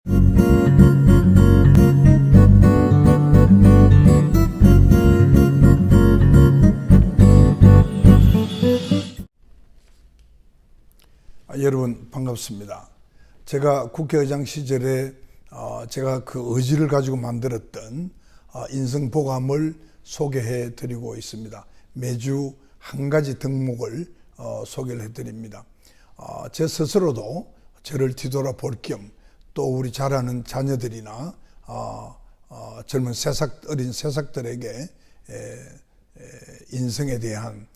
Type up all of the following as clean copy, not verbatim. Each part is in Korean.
여러분 반갑습니다. 제가 국회의장 시절에 제가 그 의지를 가지고 만들었던 인성보감을 소개해 드리고 있습니다. 매주 한 가지 덕목을 소개를 해 드립니다. 제 스스로도 저를 뒤돌아볼 겸 또 우리 자라는 자녀들이나 젊은 어린 새싹들에게 인성에 대한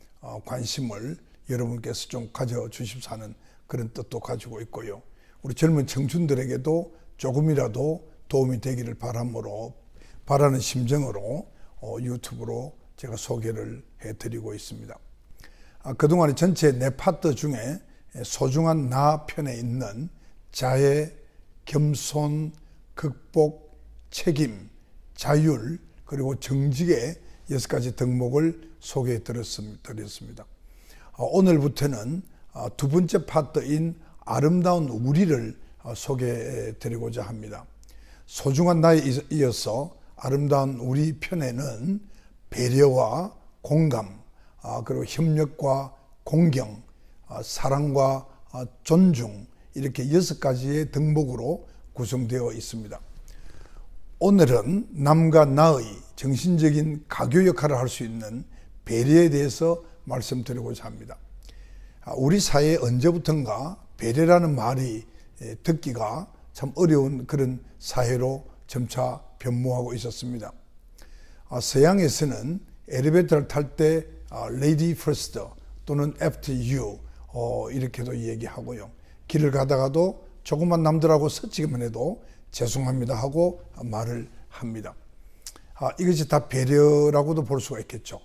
관심을 여러분께서 좀 가져주십사 하는 그런 뜻도 가지고 있고요. 우리 젊은 청춘들에게도 조금이라도 도움이 되기를 바라는 심정으로 유튜브로 제가 소개를 해드리고 있습니다. 그동안 전체 네 파트 중에 소중한 나 편에 있는 자애, 겸손, 극복, 책임, 자율, 그리고 정직의 6가지 덕목을 소개해 드렸습니다. 오늘부터는 두 번째 파트인 아름다운 우리를 소개해 드리고자 합니다. 소중한 나에 이어서 아름다운 우리 편에는 배려와 공감, 그리고 협력과 공경, 사랑과 존중, 이렇게 6가지의 덕목으로 구성되어 있습니다. 오늘은 남과 나의 정신적인 가교 역할을 할 수 있는 배려에 대해서 말씀드리고자 합니다. 우리 사회에 언제부턴가 배려라는 말이 듣기가 참 어려운 그런 사회로 점차 변모하고 있었습니다. 서양에서는 엘리베이터를 탈 때 Lady First 또는 After You 이렇게도 얘기하고요. 길을 가다가도 조금만 남들하고 스치기만 해도 죄송합니다 하고 말을 합니다. 이것이 다 배려라고도 볼 수가 있겠죠.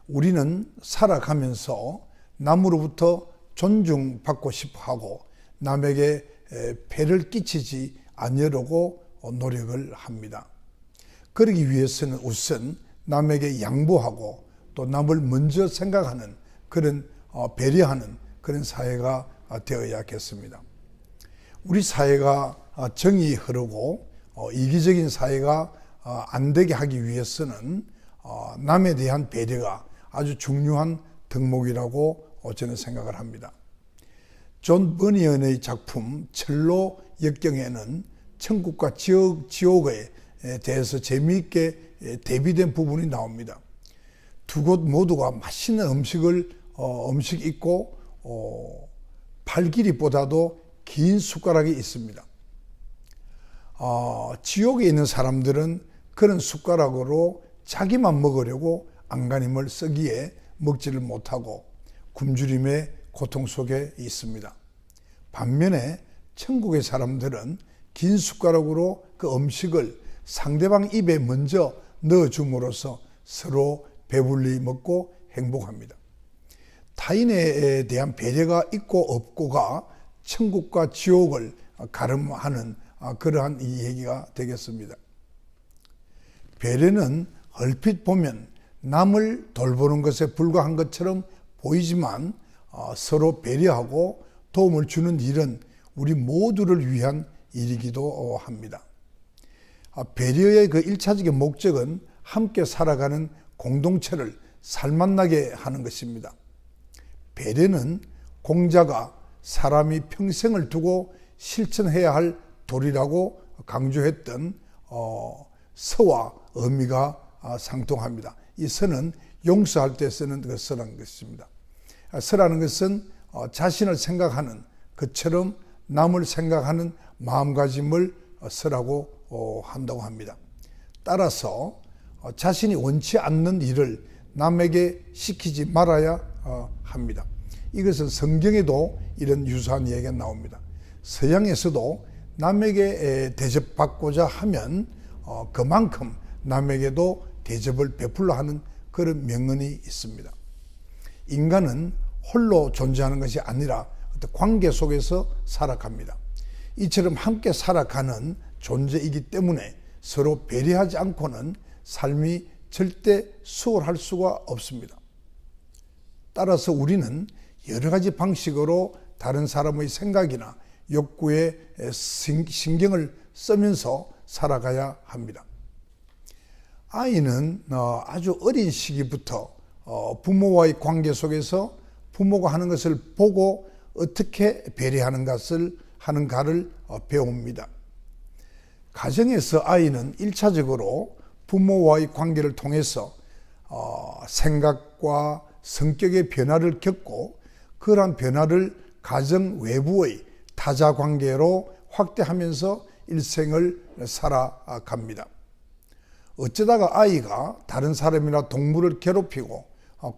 우리는 살아가면서 남으로부터 존중받고 싶어 하고 남에게 폐를 끼치지 않으려고 노력을 합니다. 그러기 위해서는 우선 남에게 양보하고 또 남을 먼저 생각하는 그런 배려하는 그런 사회가 되어야겠습니다. 우리 사회가 정이 흐르고 이기적인 사회가 안 되게 하기 위해서는 남에 대한 배려가 아주 중요한 덕목이라고 저는 생각을 합니다. 존 버니언의 작품 철로 역경에는 천국과 지옥에 대해서 재미있게 대비된 부분이 나옵니다. 두 곳 모두가 맛있는 음식이 있고 팔 길이보다도 긴 숟가락이 있습니다. 지옥에 있는 사람들은 그런 숟가락으로 자기만 먹으려고 안간힘을 쓰기에 먹지를 못하고 굶주림의 고통 속에 있습니다. 반면에 천국의 사람들은 긴 숟가락으로 그 음식을 상대방 입에 먼저 넣어줌으로써 서로 배불리 먹고 행복합니다. 타인에 대한 배려가 있고 없고가 천국과 지옥을 가름하는 그러한 이 얘기가 되겠습니다. 배려는 얼핏 보면 남을 돌보는 것에 불과한 것처럼 보이지만 서로 배려하고 도움을 주는 일은 우리 모두를 위한 일이기도 합니다. 배려의 그 1차적인 목적은 함께 살아가는 공동체를 살맛나게 하는 것입니다. 배려는 공자가 사람이 평생을 두고 실천해야 할 도리라고 강조했던 서와 의미가 상통합니다. 이 서는 용서할 때 쓰는 그 서라는 것입니다. 서라는 것은 자신을 생각하는 것처럼 남을 생각하는 마음가짐을 서라고 한다고 합니다. 따라서 자신이 원치 않는 일을 남에게 시키지 말아야 합니다. 이것은 성경에도 이런 유사한 얘기가 나옵니다. 서양에서도 남에게 대접받고자 하면 그만큼 남에게도 대접을 베풀려 하는 그런 명언이 있습니다. 인간은 홀로 존재하는 것이 아니라 어떤 관계 속에서 살아갑니다. 이처럼 함께 살아가는 존재이기 때문에 서로 배려하지 않고는 삶이 절대 수월할 수가 없습니다. 따라서 우리는 여러 가지 방식으로 다른 사람의 생각이나 욕구에 신경을 쓰면서 살아가야 합니다. 아이는 아주 어린 시기부터 부모와의 관계 속에서 부모가 하는 것을 보고 어떻게 배려하는 것을 하는가를 배웁니다. 가정에서 아이는 1차적으로 부모와의 관계를 통해서 생각과 성격의 변화를 겪고 그러한 변화를 가정 외부의 타자 관계로 확대하면서 일생을 살아갑니다. 어쩌다가 아이가 다른 사람이나 동물을 괴롭히고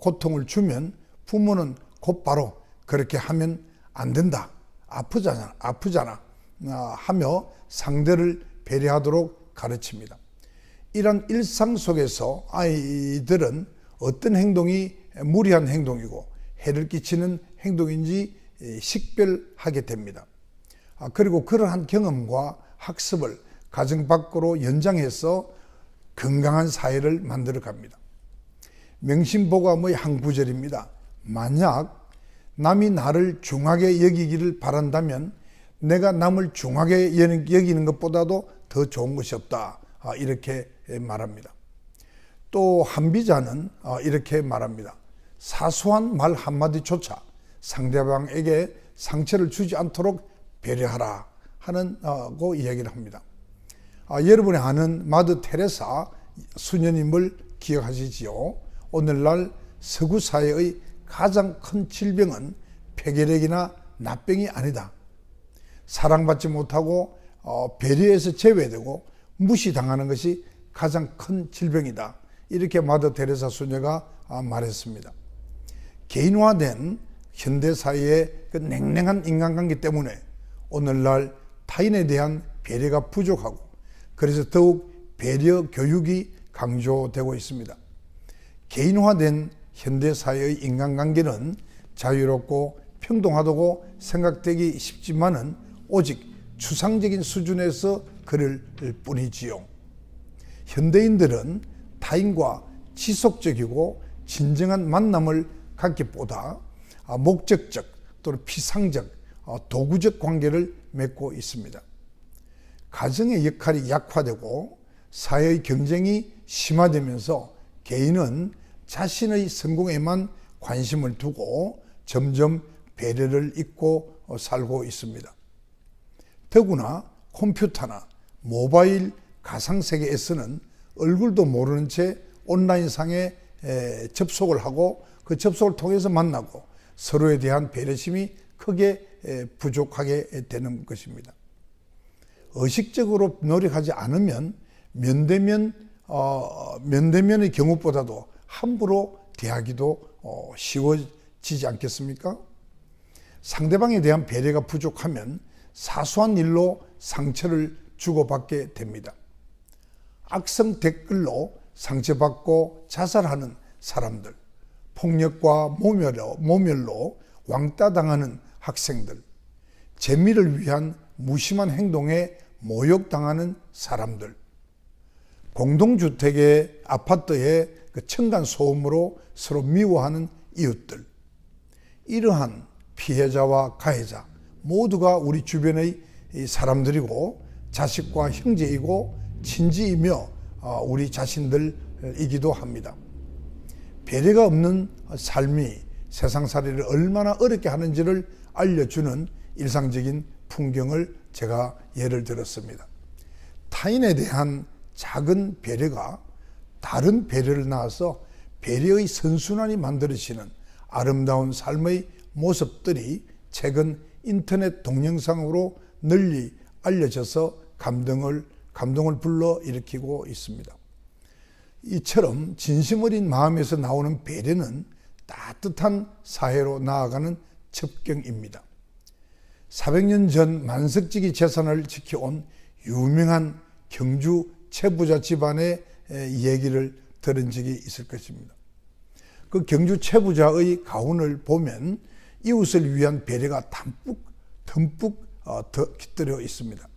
고통을 주면 부모는 곧바로 그렇게 하면 안 된다, 아프잖아 하며 상대를 배려하도록 가르칩니다. 이런 일상 속에서 아이들은 어떤 행동이 무리한 행동이고 해를 끼치는 행동인지 식별하게 됩니다. 그리고 그러한 경험과 학습을 가정 밖으로 연장해서 건강한 사회를 만들어 갑니다. 명심보감의 한 구절입니다. 만약 남이 나를 중하게 여기기를 바란다면 내가 남을 중하게 여기는 것보다도 더 좋은 것이 없다, 이렇게 말합니다. 또 한비자는 이렇게 말합니다. 사소한 말 한마디조차 상대방에게 상처를 주지 않도록 배려하라 하고 이야기를 합니다. 여러분이 아는 마더 테레사 수녀님을 기억하시지요? 오늘날 서구 사회의 가장 큰 질병은 폐결핵이나 납병이 아니다. 사랑받지 못하고 배려에서 제외되고 무시당하는 것이 가장 큰 질병이다. 이렇게 마더 테레사 수녀가 말했습니다. 개인화된 현대사회의 그 냉랭한 인간관계 때문에 오늘날 타인에 대한 배려가 부족하고 그래서 더욱 배려 교육이 강조되고 있습니다. 개인화된 현대사회의 인간관계는 자유롭고 평등하다고 생각되기 쉽지만은 오직 추상적인 수준에서 그럴 뿐이지요. 현대인들은 타인과 지속적이고 진정한 만남을 갖기보다 목적적 또는 피상적, 도구적 관계를 맺고 있습니다. 가정의 역할이 약화되고 사회의 경쟁이 심화되면서 개인은 자신의 성공에만 관심을 두고 점점 배려를 잊고 살고 있습니다. 더구나 컴퓨터나 모바일 가상세계에서는 얼굴도 모르는 채 온라인상에 접속을 하고 그 접속을 통해서 만나고 서로에 대한 배려심이 크게 부족하게 되는 것입니다. 의식적으로 노력하지 않으면 면대면의 경우보다도 함부로 대하기도 쉬워지지 않겠습니까? 상대방에 대한 배려가 부족하면 사소한 일로 상처를 주고받게 됩니다. 악성 댓글로 상처받고 자살하는 사람들, 폭력과 모멸로 왕따당하는 학생들, 재미를 위한 무심한 행동에 모욕당하는 사람들, 공동주택의 아파트의 그 층간 소음으로 서로 미워하는 이웃들, 이러한 피해자와 가해자 모두가 우리 주변의 사람들이고 자식과 형제이고 친지이며 우리 자신들이기도 합니다. 배려가 없는 삶이 세상살이를 얼마나 어렵게 하는지를 알려주는 일상적인 풍경을 제가 예를 들었습니다. 타인에 대한 작은 배려가 다른 배려를 낳아서 배려의 선순환이 만들어지는 아름다운 삶의 모습들이 최근 인터넷 동영상으로 널리 알려져서 감동을 불러일으키고 있습니다. 이처럼 진심 어린 마음에서 나오는 배려는 따뜻한 사회로 나아가는 첩경입니다. 400년 전 만석지기 재산을 지켜온 유명한 경주 채부자 집안의 얘기를 들은 적이 있을 것입니다. 그 경주 채부자의 가훈을 보면 이웃을 위한 배려가 듬뿍 깃들여 있습니다.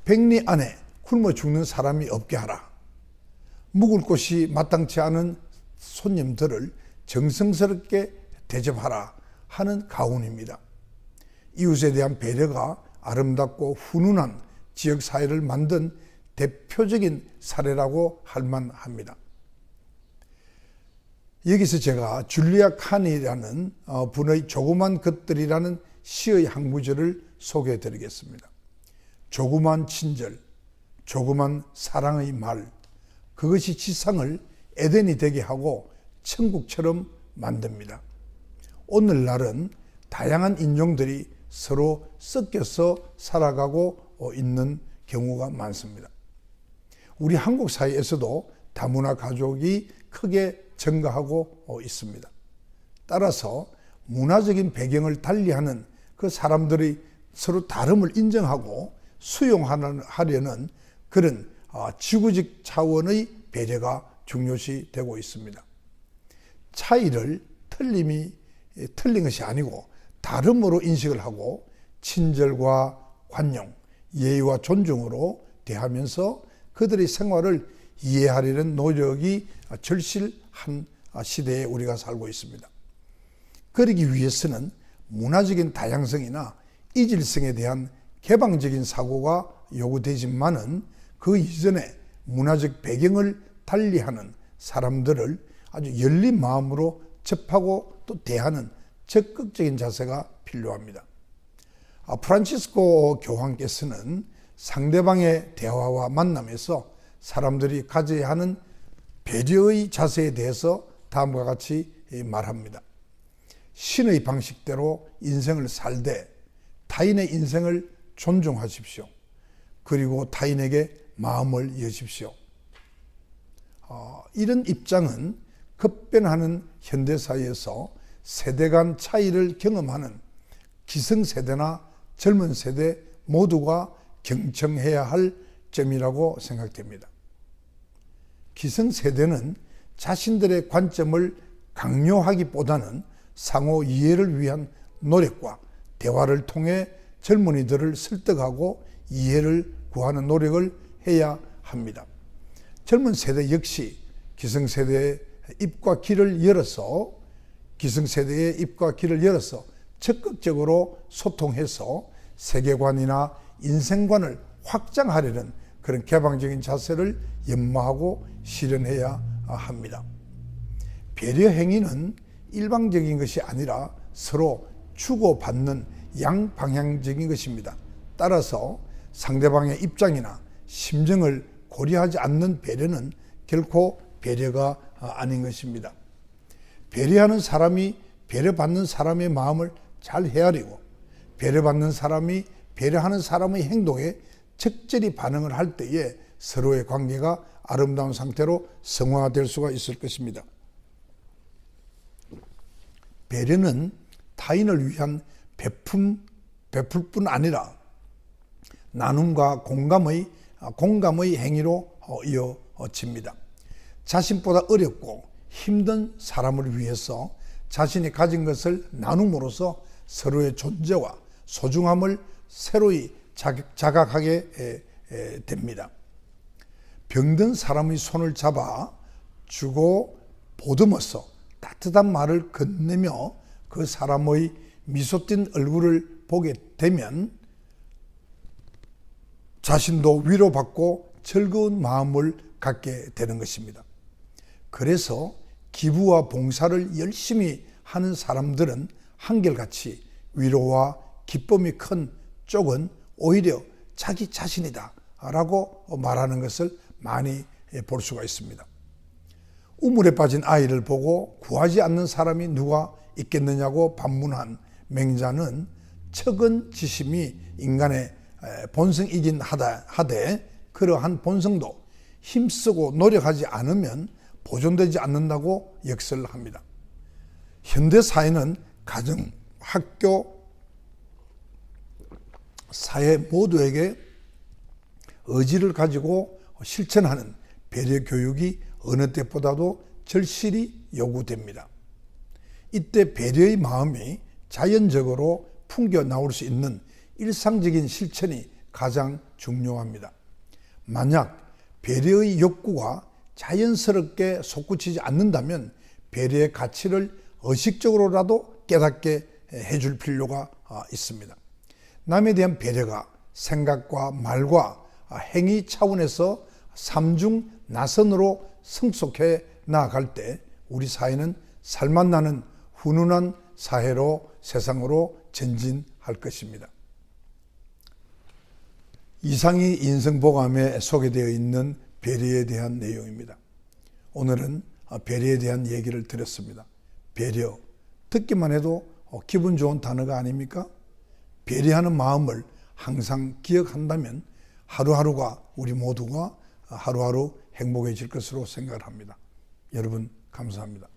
백리 안에 굶어 죽는 사람이 없게 하라. 묵을 곳이 마땅치 않은 손님들을 정성스럽게 대접하라 하는 가훈입니다. 이웃에 대한 배려가 아름답고 훈훈한 지역 사회를 만든 대표적인 사례라고 할 만합니다. 여기서 제가 줄리아 칸이라는 분의 조그만 것들이라는 시의 한 구절을 소개해 드리겠습니다. 조그만 친절, 조그만 사랑의 말, 그것이 지상을 에덴이 되게 하고 천국처럼 만듭니다. 오늘날은 다양한 인종들이 서로 섞여서 살아가고 있는 경우가 많습니다. 우리 한국 사회에서도 다문화 가족이 크게 증가하고 있습니다. 따라서 문화적인 배경을 달리하는 그 사람들이 서로 다름을 인정하고 수용하려는 그런 지구적 차원의 배려가 중요시 되고 있습니다. 차이를 틀린 것이 아니고 다름으로 인식을 하고 친절과 관용, 예의와 존중으로 대하면서 그들의 생활을 이해하려는 노력이 절실한 시대에 우리가 살고 있습니다. 그러기 위해서는 문화적인 다양성이나 이질성에 대한 개방적인 사고가 요구되지만은 그 이전에 문화적 배경을 달리하는 사람들을 아주 열린 마음으로 접하고 또 대하는 적극적인 자세가 필요합니다. 프란치스코 교황께서는 상대방의 대화와 만남에서 사람들이 가져야 하는 배려의 자세에 대해서 다음과 같이 말합니다. 신의 방식대로 인생을 살되 타인의 인생을 존중하십시오. 그리고 타인에게 마음을 여십시오. 이런 입장은 급변하는 현대사회에서 세대 간 차이를 경험하는 기성세대나 젊은 세대 모두가 경청해야 할 점이라고 생각됩니다. 기성세대는 자신들의 관점을 강요하기보다는 상호 이해를 위한 노력과 대화를 통해 젊은이들을 설득하고 이해를 구하는 노력을 해야 합니다. 젊은 세대 역시 기성세대의 입과 귀를 열어서 적극적으로 소통해서 세계관이나 인생관을 확장하려는 그런 개방적인 자세를 연마하고 실현해야 합니다. 배려 행위는 일방적인 것이 아니라 서로 주고받는 양방향적인 것입니다. 따라서 상대방의 입장이나 심정을 고려하지 않는 배려는 결코 배려가 아닌 것입니다. 배려하는 사람이 배려받는 사람의 마음을 잘 헤아리고 배려받는 사람이 배려하는 사람의 행동에 적절히 반응을 할 때에 서로의 관계가 아름다운 상태로 성화될 수가 있을 것입니다. 배려는 타인을 위한 베풀 뿐 아니라 나눔과 공감의 행위로 이어집니다. 자신보다 어렵고 힘든 사람을 위해서 자신이 가진 것을 나눔으로써 서로의 존재와 소중함을 새로이 자각하게 됩니다. 병든 사람의 손을 잡아 주고 보듬어서 따뜻한 말을 건네며 그 사람의 미소 띤 얼굴을 보게 되면 자신도 위로받고 즐거운 마음을 갖게 되는 것입니다. 그래서 기부와 봉사를 열심히 하는 사람들은 한결같이 위로와 기쁨이 큰 쪽은 오히려 자기 자신이다 라고 말하는 것을 많이 볼 수가 있습니다. 우물에 빠진 아이를 보고 구하지 않는 사람이 누가 있겠느냐고 반문한 맹자는 척은 지심이 인간의 본성이긴 하되 그러한 본성도 힘쓰고 노력하지 않으면 보존되지 않는다고 역설합니다. 현대사회는 가정, 학교, 사회 모두에게 의지를 가지고 실천하는 배려 교육이 어느 때보다도 절실히 요구됩니다. 이때 배려의 마음이 자연적으로 풍겨 나올 수 있는 일상적인 실천이 가장 중요합니다. 만약 배려의 욕구가 자연스럽게 솟구치지 않는다면 배려의 가치를 의식적으로라도 깨닫게 해줄 필요가 있습니다. 남에 대한 배려가 생각과 말과 행위 차원에서 삼중 나선으로 성숙해 나아갈 때 우리 사회는 살맛나는 훈훈한 사회로 세상으로 전진할 것입니다. 이상이 인성보감에 소개되어 있는 배려에 대한 내용입니다. 오늘은 배려에 대한 얘기를 드렸습니다. 배려, 듣기만 해도 기분 좋은 단어가 아닙니까? 배려하는 마음을 항상 기억한다면 하루하루가 우리 모두가 하루하루 행복해질 것으로 생각을 합니다. 여러분 감사합니다.